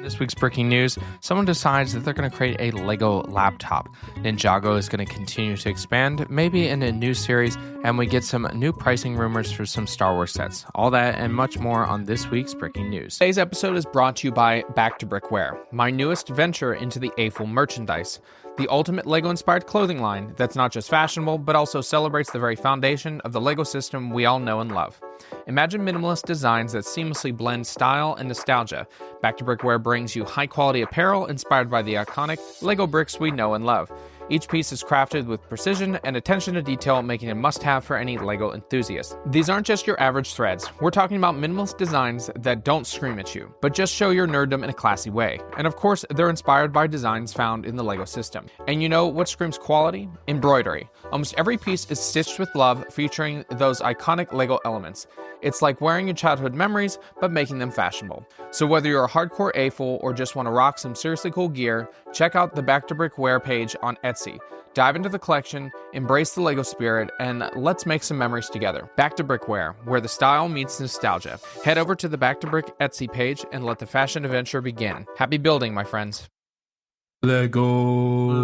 This week's breaking news, someone decides that they're going to create a Lego laptop. Ninjago is going to continue to expand, maybe in a new series, and we get some new pricing rumors for some Star Wars sets. All that and much more on this week's breaking news. Today's episode is brought to you by Back to Brickware, my newest venture into the AFL merchandise. The ultimate Lego-inspired clothing line that's not just fashionable, but also celebrates the very foundation of the Lego system we all know and love. Imagine minimalist designs that seamlessly blend style and nostalgia. Back to Brickware brings you high-quality apparel inspired by the iconic Lego bricks we know and love. Each piece is crafted with precision and attention to detail, making it a must-have for any Lego enthusiast. These aren't just your average threads. We're talking about minimalist designs that don't scream at you, but just show your nerddom in a classy way. And of course, they're inspired by designs found in the Lego system. And you know what screams quality? Embroidery. Almost every piece is stitched with love, featuring those iconic Lego elements. It's like wearing your childhood memories, but making them fashionable. So whether you're a hardcore AFL or just want to rock some seriously cool gear, check out the Back to Brickware page on Etsy. Dive into the collection, embrace the Lego spirit, and let's make some memories together. Back to Brickware, where the style meets nostalgia. Head over to the Back to Brick Etsy page and let the fashion adventure begin. Happy building, my friends. Lego.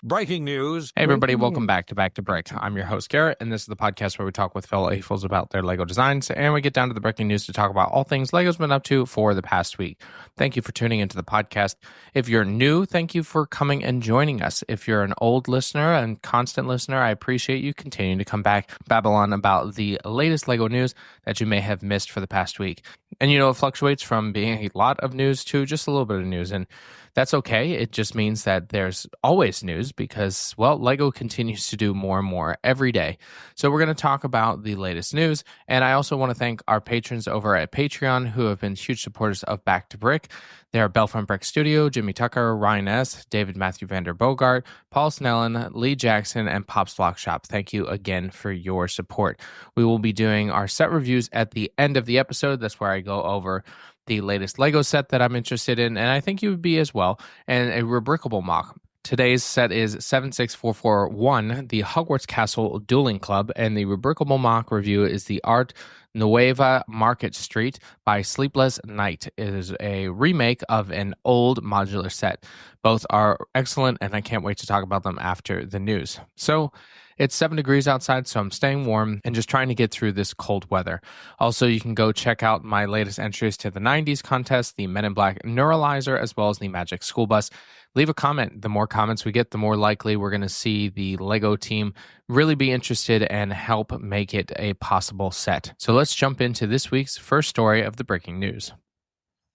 Breaking news. Hey everybody, welcome back to Brick. I'm your host Garrett, and this is the podcast where we talk with fellow AFLs about their Lego designs, and we get down to the breaking news to talk about all things Lego's been up to for the past week. Thank you for tuning into the podcast. If you're new, thank you for coming and joining us. If you're an old listener and constant listener, I appreciate you continuing to come back, babble on about the latest Lego news that you may have missed for the past week. And you know, it fluctuates from being a lot of news to just a little bit of news, and that's okay. It just means that there's always news because, well, Lego continues to do more and more every day. So we're going to talk about the latest news. And I also want to thank our patrons over at Patreon who have been huge supporters of Back to Brick. They are Belfront Brick Studio, Jimmy Tucker, Ryan S., David Matthew Vander Bogart, Paul Snellen, Lee Jackson, and Pop's Block Shop. Thank you again for your support. We will be doing our set reviews at the end of the episode. That's where I go over the latest Lego set that I'm interested in, and I think you would be as well, and a rubricable mock. Today's set is 76441, the Hogwarts Castle Dueling Club, and the rubricable mock review is the Art Nueva Market Street by Sleepless Night. It is a remake of an old modular set. Both are excellent, and I can't wait to talk about them after the news. So, it's 7 degrees outside, so I'm staying warm and just trying to get through this cold weather. Also, you can go check out my latest entries to the 90s contest, the Men in Black Neuralizer, as well as the Magic School Bus. Leave a comment. The more comments we get, the more likely we're going to see the Lego team really be interested and help make it a possible set. So let's jump into this week's first story of the breaking news.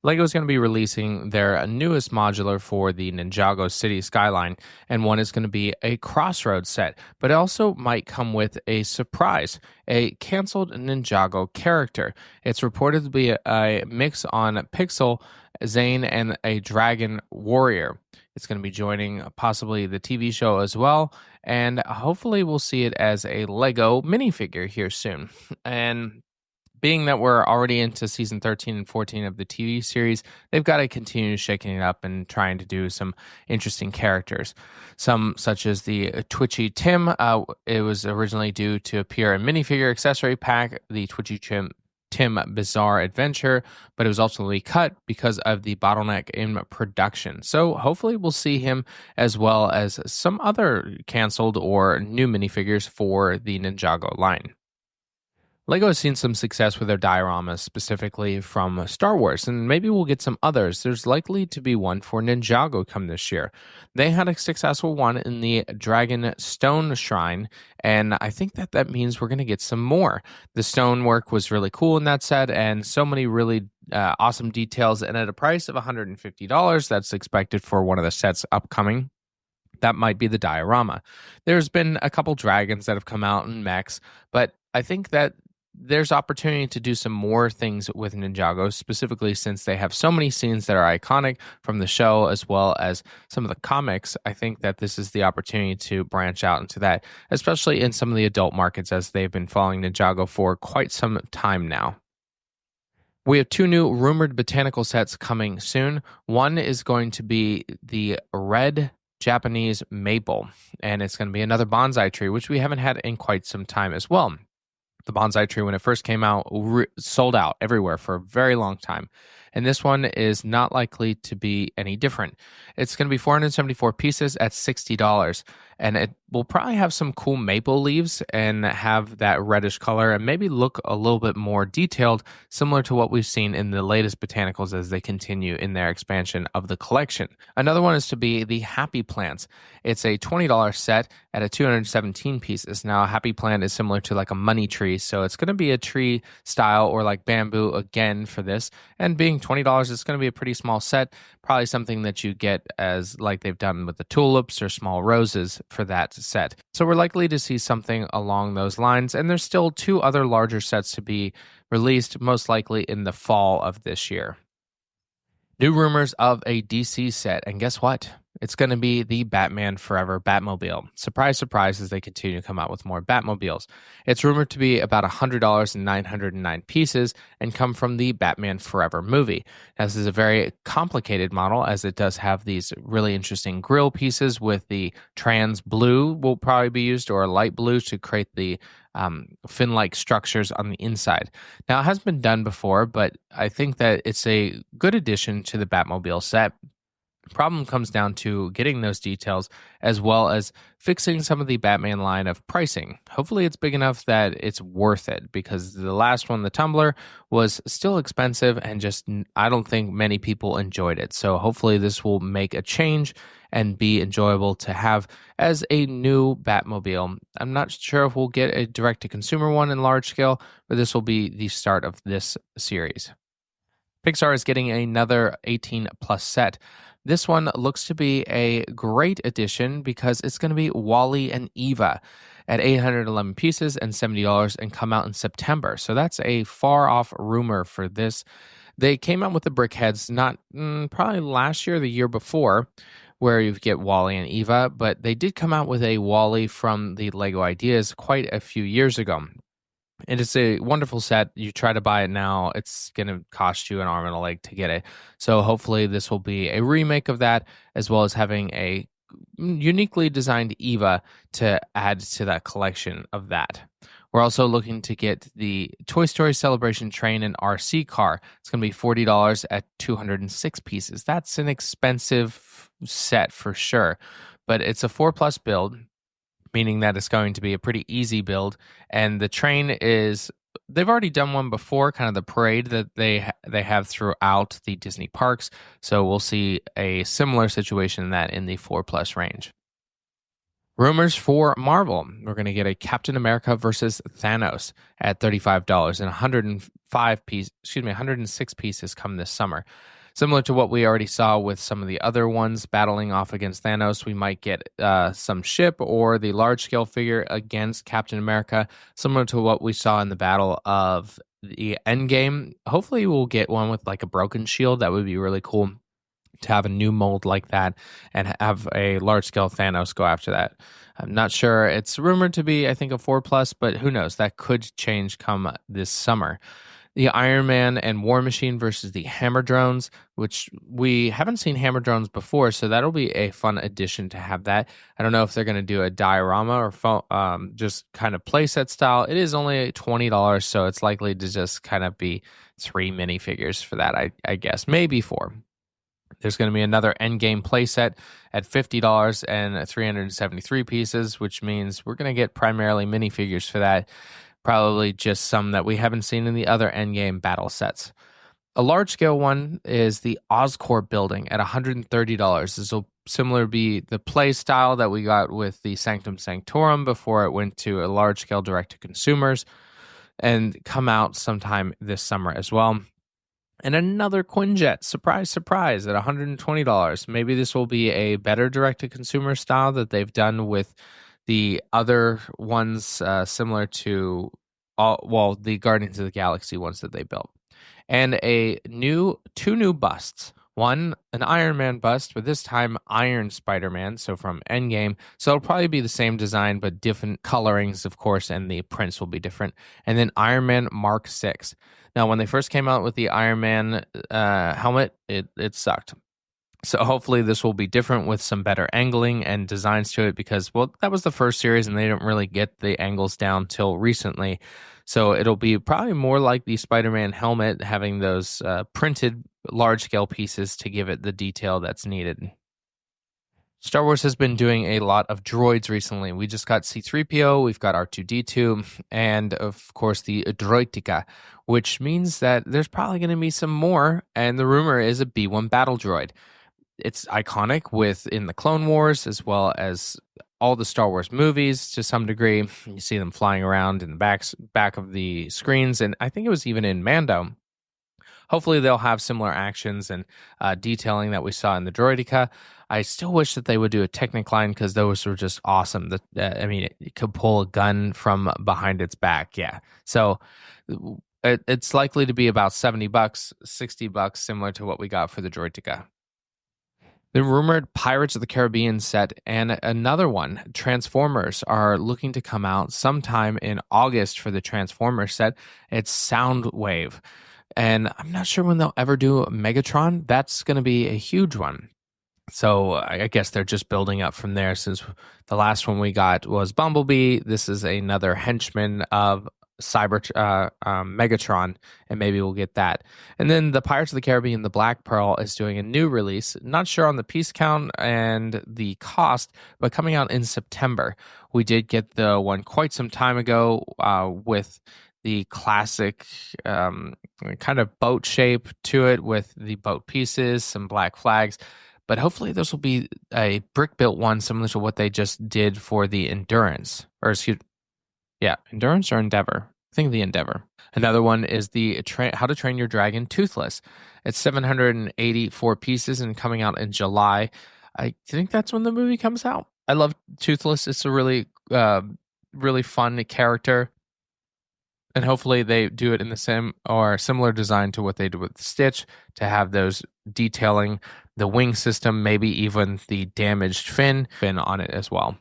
Lego is going to be releasing their newest modular for the Ninjago City Skyline, and one is going to be a Crossroads set, but it also might come with a surprise, a canceled Ninjago character. It's reported to be a mix on Pixel, Zane, and a Dragon Warrior. It's going to be joining possibly the TV show as well, and hopefully we'll see it as a Lego minifigure here soon. And being that we're already into season 13 and 14 of the TV series, they've got to continue shaking it up and trying to do some interesting characters. Some, such as the Twitchy Tim, it was originally due to appear in minifigure accessory pack, the Twitchy Tim Bizarre Adventure, but it was ultimately cut because of the bottleneck in production. So hopefully we'll see him as well as some other canceled or new minifigures for the Ninjago line. Lego has seen some success with their dioramas, specifically from Star Wars, and maybe we'll get some others. There's likely to be one for Ninjago come this year. They had a successful one in the Dragon Stone Shrine, and I think that means we're going to get some more. The stonework was really cool in that set, and so many really awesome details, and at a price of $150, that's expected for one of the sets upcoming. That might be the diorama. There's been a couple dragons that have come out in mechs, but I think that there's opportunity to do some more things with Ninjago, specifically since they have so many scenes that are iconic from the show as well as some of the comics. I think that this is the opportunity to branch out into that, especially in some of the adult markets, as they've been following Ninjago for quite some time now. We have 2 new rumored Botanical sets coming soon. One is going to be the red Japanese maple, and it's going to be another bonsai tree, which we haven't had in quite some time as well. The bonsai tree, when it first came out, sold out everywhere for a very long time. And this one is not likely to be any different. It's going to be 474 pieces at $60. And it will probably have some cool maple leaves and have that reddish color and maybe look a little bit more detailed, similar to what we've seen in the latest botanicals as they continue in their expansion of the collection. Another one is to be the Happy Plants. It's a $20 set at a 217 pieces. Now, a Happy Plant is similar to like a money tree, so it's going to be a tree style or like bamboo again for this. And being $20, it's going to be a pretty small set, probably something that you get as like they've done with the tulips or small roses for that set. So we're likely to see something along those lines. And there's still 2 other larger sets to be released, most likely in the fall of this year. New rumors of a DC set, and guess what? It's going to be the Batman Forever Batmobile. Surprise, surprise, as they continue to come out with more Batmobiles. It's rumored to be about $100 and 909 pieces and come from the Batman Forever movie. Now, this is a very complicated model as it does have these really interesting grille pieces with the trans blue will probably be used or a light blue to create the fin-like structures on the inside. Now, it has been done before, but I think that it's a good addition to the Batmobile set. Problem comes down to getting those details as well as fixing some of the Batman line of pricing. Hopefully it's big enough that it's worth it because the last one, the Tumbler, was still expensive and just I don't think many people enjoyed it. So hopefully this will make a change and be enjoyable to have as a new Batmobile. I'm not sure if we'll get a direct-to-consumer one in large scale, but this will be the start of this series. Pixar is getting another 18-plus set. This one looks to be a great addition because it's going to be Wall-E and Eva at 811 pieces and $70 and come out in September. So that's a far-off rumor for this. They came out with the BrickHeads not probably last year or the year before, where you get Wall-E and Eva, but they did come out with a Wall-E from the Lego Ideas quite a few years ago. And it's a wonderful set. You try to buy it now, it's going to cost you an arm and a leg to get it. So hopefully this will be a remake of that, as well as having a uniquely designed Eva to add to that collection of that. We're also looking to get the Toy Story Celebration Train and RC car. It's going to be $40 at 206 pieces. That's an expensive set for sure, but it's a 4+ build, meaning that it's going to be a pretty easy build. And the train is, they've already done one before, kind of the parade that they have throughout the Disney parks. So we'll see a similar situation in that in the 4+ range. Rumors for Marvel. We're going to get a Captain America versus Thanos at $35 and 106 pieces come this summer. Similar to what we already saw with some of the other ones battling off against Thanos, we might get some ship or the large-scale figure against Captain America, similar to what we saw in the battle of the Endgame. Hopefully we'll get one with like a broken shield. That would be really cool to have a new mold like that and have a large-scale Thanos go after that. I'm not sure. It's rumored to be, I think, a 4+, but who knows? That could change come this summer. The Iron Man and War Machine versus the Hammer Drones, which we haven't seen Hammer Drones before, so that'll be a fun addition to have that. I don't know if they're going to do a diorama or just kind of playset style. It is only $20, so it's likely to just kind of be 3 minifigures for that, I guess. Maybe 4. There's going to be another Endgame playset at $50 and 373 pieces, which means we're going to get primarily minifigures for that. Probably just some that we haven't seen in the other Endgame battle sets. A large-scale one is the Oscorp building at $130. This will similar be the play style that we got with the Sanctum Sanctorum before it went to a large-scale direct-to-consumers and come out sometime this summer as well. And another Quinjet, surprise, surprise, at $120. Maybe this will be a better direct-to-consumer style that they've done with the other ones similar to, the Guardians of the Galaxy ones that they built. And two new busts. One, an Iron Man bust, but this time Iron Spider-Man, so from Endgame. So it'll probably be the same design, but different colorings, of course, and the prints will be different. And then Iron Man Mark 6. Now, when they first came out with the Iron Man helmet, it sucked. So hopefully this will be different with some better angling and designs to it because, well, that was the first series and they didn't really get the angles down till recently. So it'll be probably more like the Spider-Man helmet, having those printed large-scale pieces to give it the detail that's needed. Star Wars has been doing a lot of droids recently. We just got C-3PO, we've got R2-D2, and of course the Droidtica, which means that there's probably going to be some more, and the rumor is a B-1 battle droid. It's iconic within the Clone Wars as well as all the Star Wars movies to some degree. You see them flying around in the back of the screens, and I think it was even in Mando. Hopefully, they'll have similar actions and detailing that we saw in the Droideka. I still wish that they would do a Technic line because those were just awesome. It could pull a gun from behind its back. Yeah. So it's likely to be about $70, $60, similar to what we got for the Droideka. The rumored Pirates of the Caribbean set and another one, Transformers, are looking to come out sometime in August for the Transformers set. It's Soundwave. And I'm not sure when they'll ever do Megatron. That's going to be a huge one. So I guess they're just building up from there since the last one we got was Bumblebee. This is another henchman of Megatron, and maybe we'll get that. And then the Pirates of the Caribbean, the Black Pearl, is doing a new release. Not sure on the piece count and the cost, but coming out in September. We did get the one quite some time ago with the classic kind of boat shape to it with the boat pieces, some black flags. But hopefully this will be a brick-built one similar to what they just did for the Endurance. Endurance or Endeavor? I think the Endeavor. Another one is the How to Train Your Dragon Toothless. It's 784 pieces and coming out in July. I think that's when the movie comes out. I love Toothless. It's a really, really fun character. And hopefully they do it in the same or similar design to what they did with Stitch to have those detailing the wing system, maybe even the damaged fin on it as well.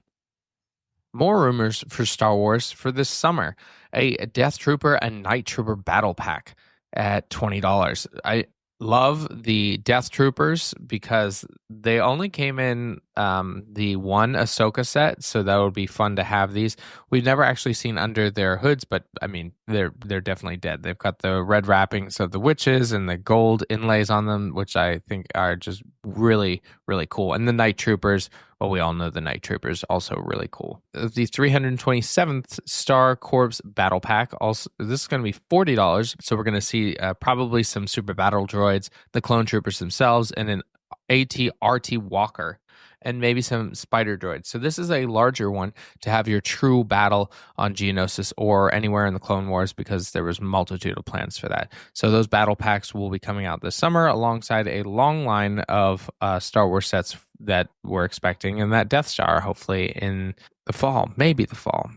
More rumors for Star Wars for this summer. A Death Trooper and Night Trooper battle pack at $20. I love the Death Troopers because they only came in the one Ahsoka set, so that would be fun to have these. We've never actually seen under their hoods, but I mean, they're definitely dead. They've got the red wrappings of the witches and the gold inlays on them, which I think are just really, really cool. And the Night Troopers, well, we all know the Night Troopers, also really cool. The 327th Star Corps Battle Pack, also this is going to be $40, so we're going to see probably some Super Battle Droids, the Clone Troopers themselves, and an AT-RT Walker, and maybe some spider droids. So this is a larger one to have your true battle on Geonosis or anywhere in the Clone Wars because there was multitude of plans for that. So those battle packs will be coming out this summer alongside a long line of Star Wars sets that we're expecting, and that Death Star hopefully in the fall, maybe the fall.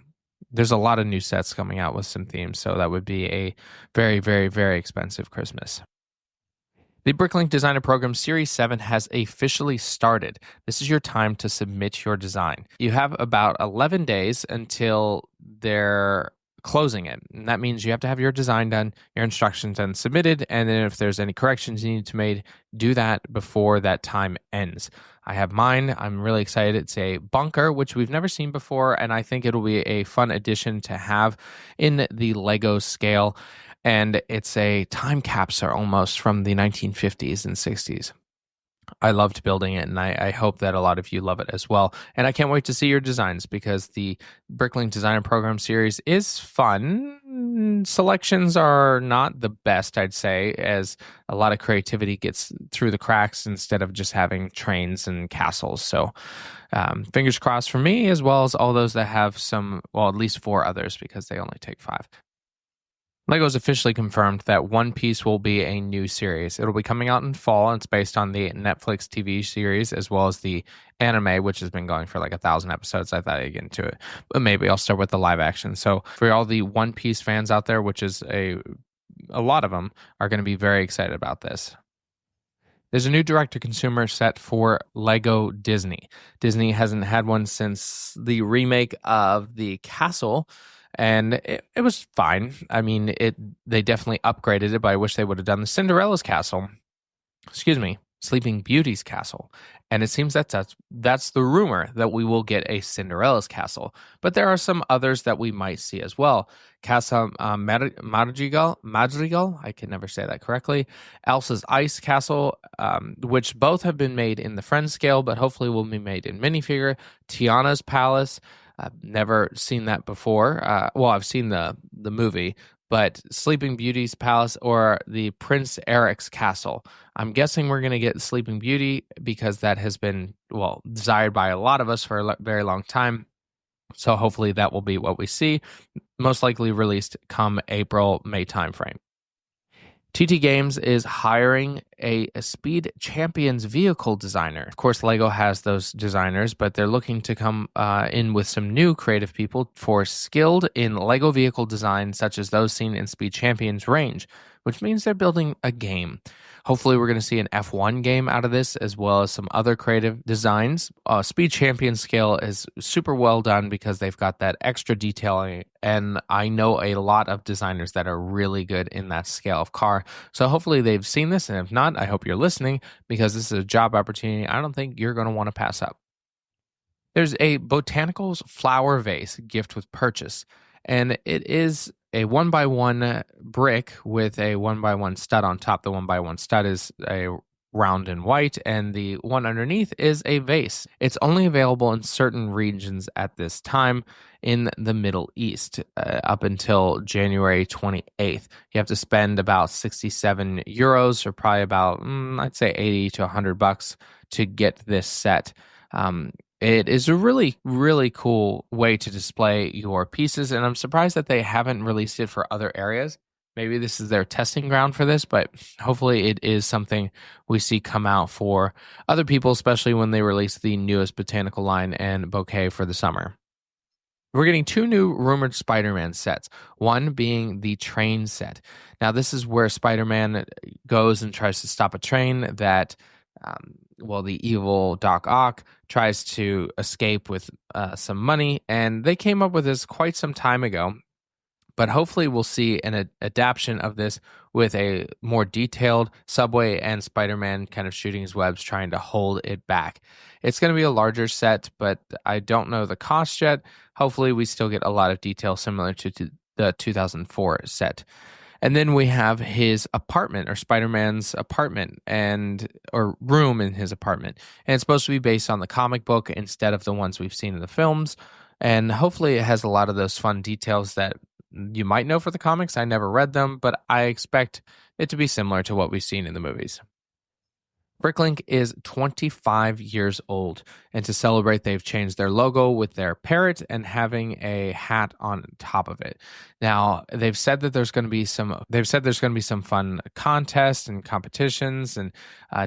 There's a lot of new sets coming out with some themes, so that would be a very, very, very expensive Christmas. The Bricklink Designer Program Series 7 has officially started. This is your time to submit your design. You have about 11 days until they're closing it. And that means you have to have your design done, your instructions done, submitted, and then if there's any corrections you need to make, do that before that time ends. I have mine. I'm really excited. It's a bunker, which we've never seen before, and I think it'll be a fun addition to have in the Lego scale. And it's a time capsule almost from the 1950s and 60s. I loved building it, and I hope that a lot of you love it as well. And I can't wait to see your designs because the Bricklink Designer Program series is fun. Selections are not the best, I'd say, as a lot of creativity gets through the cracks instead of just having trains and castles. So fingers crossed for me, as well as all those that have at least 4 others because they only take 5. LEGO's officially confirmed that One Piece will be a new series. It'll be coming out in fall, and it's based on the Netflix TV series as well as the anime, which has been going for like 1,000 episodes. I thought I'd get into it, but maybe I'll start with the live action. So for all the One Piece fans out there, which is a lot of them, are going to be very excited about this. There's a new direct-to-consumer set for Lego Disney. Disney hasn't had one since the remake of the Castle, and it was fine. I mean, they definitely upgraded it, but I wish they would have done the Cinderella's Castle. Excuse me. Sleeping Beauty's castle. And it seems that's the rumor that we will get a Cinderella's castle. But there are some others that we might see as well. Casa Madrigal, I can never say that correctly. Elsa's Ice Castle, which both have been made in the Friends scale, but hopefully will be made in minifigure. Tiana's Palace. I've never seen that before. Well, I've seen the movie, but Sleeping Beauty's Palace or the Prince Eric's Castle. I'm guessing we're going to get Sleeping Beauty because that has been, well, desired by a lot of us for a very long time. So hopefully that will be what we see, most likely released come April, May timeframe. TT Games is hiring a Speed Champions vehicle designer. Of course, LEGO has those designers, but they're looking to come in with some new creative people for skilled in LEGO vehicle design, such as those seen in Speed Champions range, which means they're building a game. Hopefully, we're going to see an F1 game out of this, as well as some other creative designs. Speed Champion scale is super well done because they've got that extra detailing, and I know a lot of designers that are really good in that scale of car. So hopefully they've seen this, and if not, I hope you're listening because this is a job opportunity I don't think you're going to want to pass up. There's a Botanical's flower vase gift with purchase, and it is a 1x1 brick with a 1x1 stud on top. The 1x1 stud is a round and white, and the one underneath is a vase. It's only available in certain regions at this time in the Middle East up until January 28th. You have to spend about 67 euros, or probably about, I'd say 80 to $100 to get this set. It is a really, really cool way to display your pieces, and I'm surprised that they haven't released it for other areas. Maybe this is their testing ground for this, but hopefully it is something we see come out for other people, especially when they release the newest Botanical line and bouquet for the summer. We're getting two new rumored Spider-Man sets, one being the train set. Now, this is where Spider-Man goes and tries to stop a train that the evil Doc Ock tries to escape with some money, and they came up with this quite some time ago. But hopefully we'll see an adaptation of this with a more detailed subway and Spider-Man kind of shooting his webs, trying to hold it back. It's going to be a larger set, but I don't know the cost yet. Hopefully we still get a lot of detail similar to the 2004 set. And then we have his apartment, or Spider-Man's apartment, or room in his apartment. And it's supposed to be based on the comic book instead of the ones we've seen in the films. And hopefully it has a lot of those fun details that you might know for the comics. I never read them, but I expect it to be similar to what we've seen in the movies. Bricklink is 25 years old, and to celebrate, they've changed their logo with their parrot and having a hat on top of it. Now, they've said that there's going to be some fun contests and competitions and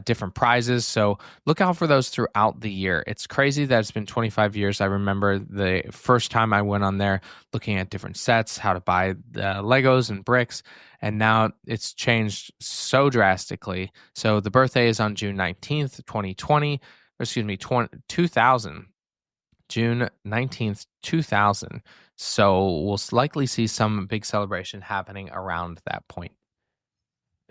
different prizes. So look out for those throughout the year. It's crazy that it's been 25 years. I remember the first time I went on there looking at different sets, how to buy the Legos and bricks. And now it's changed so drastically. So the birthday is on June 19th, 2000. June 19th, 2000. So we'll likely see some big celebration happening around that point.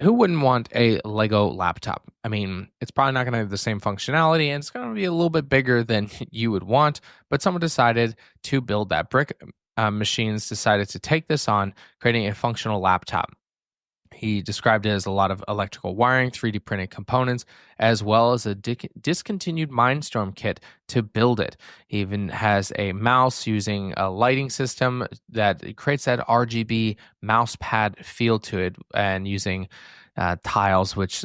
Who wouldn't want a Lego laptop? I mean, it's probably not going to have the same functionality, and it's going to be a little bit bigger than you would want, but someone decided to build that. Machines decided to take this on, creating a functional laptop. He described it as a lot of electrical wiring, 3D printed components, as well as a discontinued Mindstorm kit to build it. He even has a mouse using a lighting system that creates that RGB mouse pad feel to it, and using tiles, which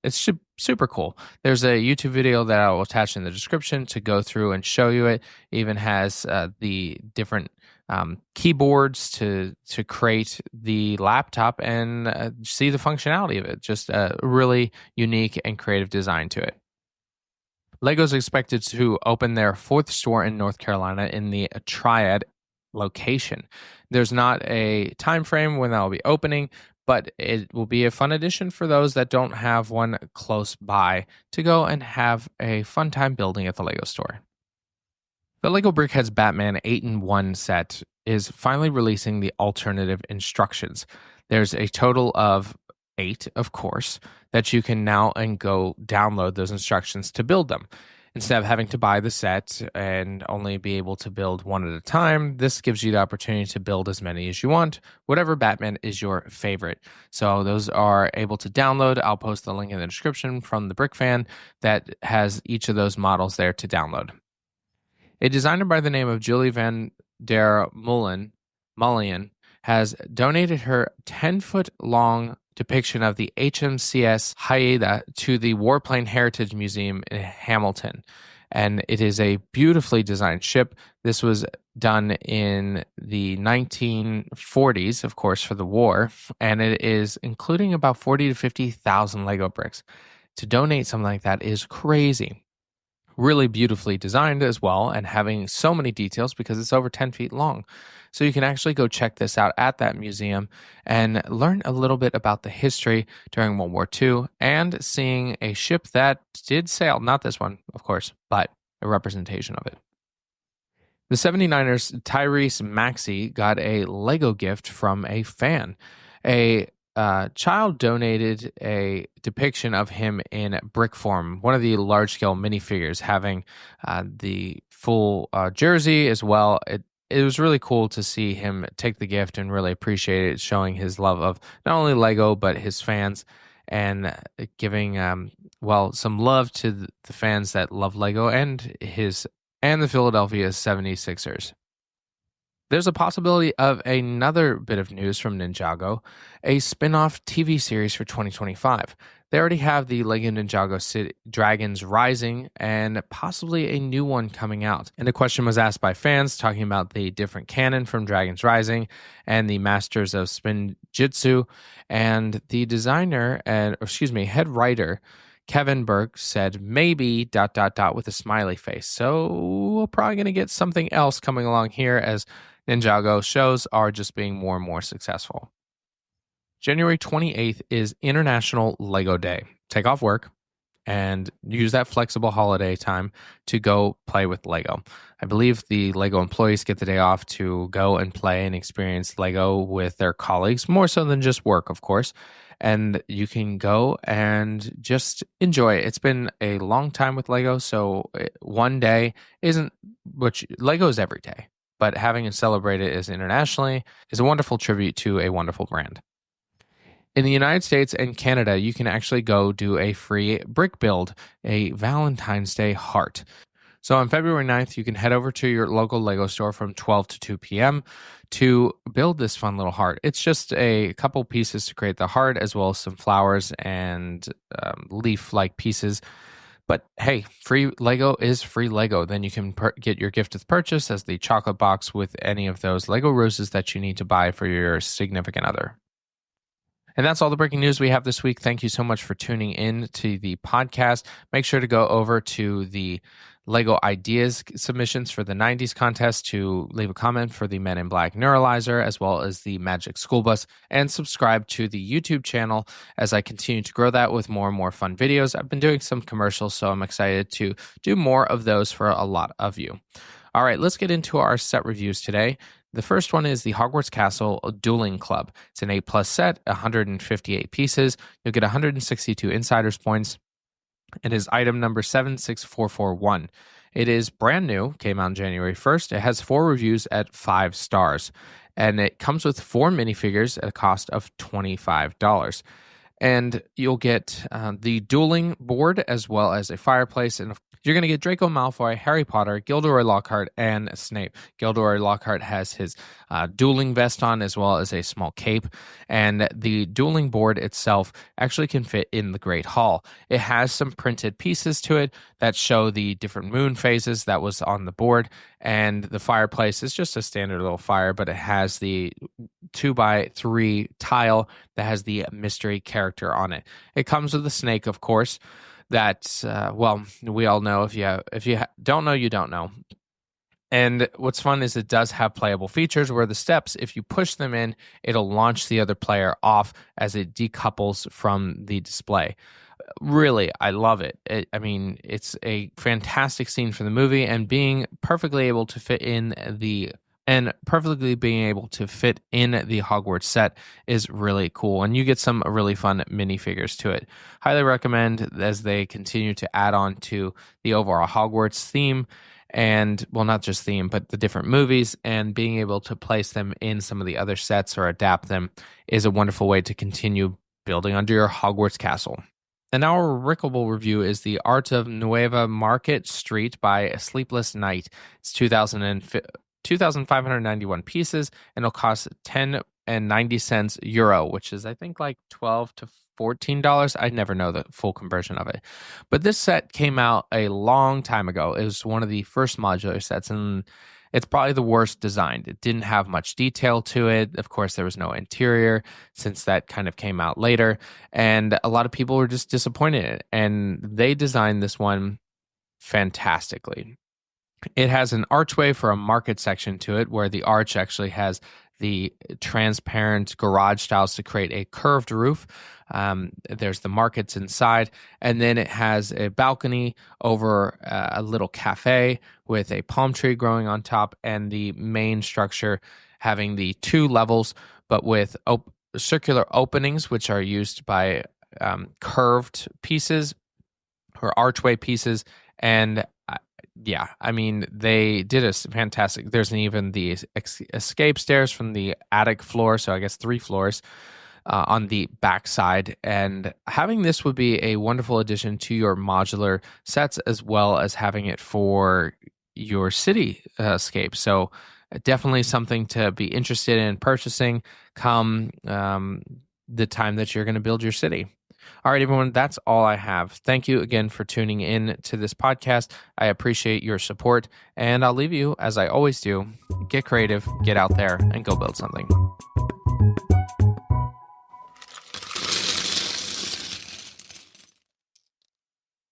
it's super cool. There's a YouTube video that I will attach in the description to go through and show you it. It even has the different keyboards to create the laptop and see the functionality of it. Just a really unique and creative design to it. LEGO's expected to open their 4th store in North Carolina in the Triad location. There's not a time frame when that will be opening, but it will be a fun addition for those that don't have one close by to go and have a fun time building at the LEGO store. The LEGO Brickhead's Batman 8-in-1 set is finally releasing the alternative instructions. There's a total of 8, of course, that you can now and go download those instructions to build them. Instead of having to buy the set and only be able to build one at a time, this gives you the opportunity to build as many as you want, whatever Batman is your favorite. So those are able to download. I'll post the link in the description from the Brick Fan that has each of those models there to download. A designer by the name of Julie van der Mullion has donated her 10-foot long depiction of the HMCS Haida to the Warplane Heritage Museum in Hamilton. And it is a beautifully designed ship. This was done in the 1940s, of course, for the war. And it is including about 40 to 50,000 Lego bricks. To donate something like that is crazy. Really beautifully designed as well, and having so many details because it's over 10 feet long. So you can actually go check this out at that museum and learn a little bit about the history during World War II and seeing a ship that did sail, not this one, of course, but a representation of it. The 79ers Tyrese Maxey got a Lego gift from a fan. A child donated a depiction of him in brick form, one of the large-scale minifigures, having the full jersey as well. It was really cool to see him take the gift and really appreciate it, showing his love of not only Lego, but his fans, and giving, some love to the fans that love Lego and the Philadelphia 76ers. There's a possibility of another bit of news from Ninjago, a spin-off TV series for 2025. They already have the Lego Ninjago Dragons Rising and possibly a new one coming out. And a question was asked by fans talking about the different canon from Dragons Rising and the Masters of Spinjitzu. And the head writer, Kevin Burke, said maybe ... with a smiley face. So we're probably going to get something else coming along here as Ninjago shows are just being more and more successful. January 28th is International Lego Day. Take off work and use that flexible holiday time to go play with Lego. I believe the Lego employees get the day off to go and play and experience Lego with their colleagues, more so than just work, of course. And you can go and just enjoy it. It's been a long time with Lego, so one day isn't, which Lego is every day. But having it celebrated as internationally is a wonderful tribute to a wonderful brand. In the United States and Canada, you can actually go do a free brick build, a Valentine's Day heart. So on February 9th, you can head over to your local Lego store from 12 to 2 p.m. to build this fun little heart. It's just a couple pieces to create the heart, as well as some flowers and leaf-like pieces. But hey, free Lego is free Lego. Then you can get your gift of purchase as the chocolate box with any of those Lego roses that you need to buy for your significant other. And that's all the breaking news we have this week. Thank you so much for tuning in to the podcast. Make sure to go over to the Lego Ideas submissions for the 90s contest to leave a comment for the Men in Black Neuralizer, as well as the Magic School Bus, and subscribe to the YouTube channel as I continue to grow that with more and more fun videos. I've been doing some commercials, so I'm excited to do more of those for a lot of you. All right, let's get into our set reviews today. The first one is the Hogwarts Castle Dueling Club. It's an 8+ set, 158 pieces. You'll get 162 insiders points. It is item number 76441. It is brand new, came out on January 1st. It has 4 reviews at 5 stars. And it comes with 4 minifigures at a cost of $25. And you'll get the dueling board as well as a fireplace. And you're going to get Draco Malfoy, Harry Potter, Gilderoy Lockhart, and Snape. Gilderoy Lockhart has his dueling vest on as well as a small cape. And the dueling board itself actually can fit in the Great Hall. It has some printed pieces to it that show the different moon phases that was on the board. And the fireplace is just a standard little fire, but it has the 2x3 tile that has the mystery character on it. It comes with a snake, of course, that, we all know. If you don't know, you don't know. And what's fun is it does have playable features where the steps, if you push them in, it'll launch the other player off as it decouples from the display. Really, I love it. It's a fantastic scene for the movie, and being perfectly able to fit in the And perfectly being able to fit in the Hogwarts set is really cool. And you get some really fun minifigures to it. Highly recommend as they continue to add on to the overall Hogwarts theme. And, well, not just theme, but the different movies, and being able to place them in some of the other sets or adapt them is a wonderful way to continue building under your Hogwarts castle. And our Rickable review is The Art of Nueva Market Street by A Sleepless Night. It's 2,591 pieces, and it'll cost 10.90 euro, which is, I think, like $12 to $14. I never know the full conversion of it. But this set came out a long time ago. It was one of the first modular sets, and it's probably the worst designed. It didn't have much detail to it. Of course, there was no interior since that kind of came out later. And a lot of people were just disappointed in it. And they designed this one fantastically. It has an archway for a market section to it, where the arch actually has the transparent garage styles to create a curved roof. There's the markets inside, and then it has a balcony over a little cafe with a palm tree growing on top, and the main structure having the 2 levels, but with circular openings, which are used by curved pieces or archway pieces. And yeah, I mean, they did a fantastic. There's even the escape stairs from the attic floor, so I guess 3 floors on the back side. And having this would be a wonderful addition to your modular sets, as well as having it for your city escape. So definitely something to be interested in purchasing come the time that you're going to build your city. All right, everyone, that's all I have. Thank you again for tuning in to this podcast. I appreciate your support, and I'll leave you, as I always do, get creative, get out there, and go build something.